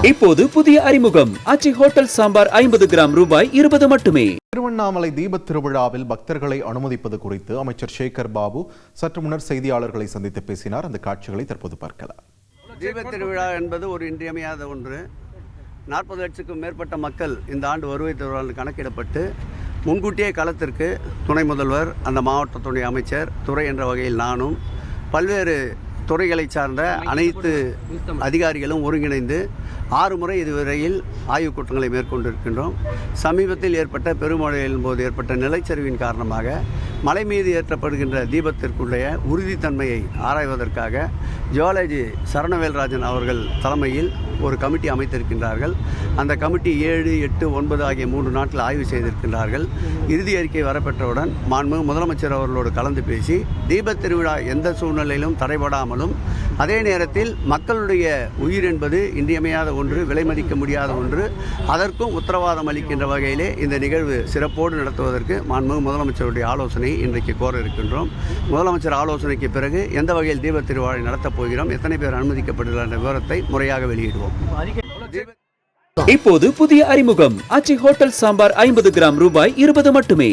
இப்போது புதிய அறிமுகம் ஆச்சி ஹோட்டல் சாம்பார் 50 கிராம் ரூபாய் 20 மட்டுமே. திருவண்ணாமலை தீபத் திருவிழாவில் பக்தர்களை அனுமதிப்பது குறித்து அமைச்சர் சேகர் பாபு சற்று முன்னர் செய்தியாளர்களை சந்தித்து பேசினார். அந்த காட்சிகளை தற்போது பார்க்கலாம். தீபத் திருவிழா என்பது ஒரு இன்றியமையாத ஒன்று. 40 லட்சத்துக்கும் மேற்பட்ட மக்கள் இந்த ஆண்டு வருகை தருவார்கள் கணக்கிடப்பட்டு முன்கூட்டியே களத்திற்கு துணை முதல்வர், அந்த மாவட்ட துணை அமைச்சர், துறை என்ற வகையில் நானும், பல்வேறு துறைகளை சார்ந்த அனைத்து அதிகாரிகளும் ஒருங்கிணைந்து 6 முறை இதுவரையில் ஆய்வுக் கூட்டங்களை மேற்கொண்டிருக்கின்றோம். சமீபத்தில் ஏற்பட்ட பெருமழையின் போது ஏற்பட்ட நிலச்சரிவின் காரணமாக மலை மீது ஏற்றப்படுகின்ற தீபத்திற்குடைய உறுதித்தன்மையை ஆராய்வதற்காக ஜுவாலஜி சரணவேல்ராஜன் அவர்கள் தலைமையில் ஒரு கமிட்டி அமைத்திருக்கின்றார்கள். அந்த கமிட்டி 7, 8, 9 ஆகிய 3 நாட்கள் ஆய்வு செய்திருக்கின்றார்கள். இறுதி அறிக்கை வரப்பெற்றவுடன் மாண்புமிகு முதலமைச்சர் அவர்களோடு கலந்து பேசி தீபத் திருவிழா எந்த சூழ்நிலையிலும் தடைபடாமலும், அதே நேரத்தில் மக்களுடைய உயிர் என்பது இன்றியமையாத ஒன்று, விலை மதிக்க முடியாத ஒன்று, அதற்கும் உத்தரவாதம் அளிக்கின்ற வகையிலே இந்த நிகழ்வு சிறப்போடு நடத்துவதற்கு மாண்புமிகு முதலமைச்சருடைய ஆலோசனை இன்றைக்கு கோர இருக்கின்றோம். முதலமைச்சர் ஆலோசனைக்கு பிறகு எந்த வகையில் தீபத் திருவிழா நடத்தப் போகிறோம், எத்தனை பேர் அனுமதிக்கப்படுகிறார் என்ற விவரத்தை முறையாக வெளியிடுவோம். இப்போது புதிய அறிமுகம் ஆச்சி ஹோட்டல் சாம்பார் 50 கிராம் ரூபாய் 20 மட்டுமே.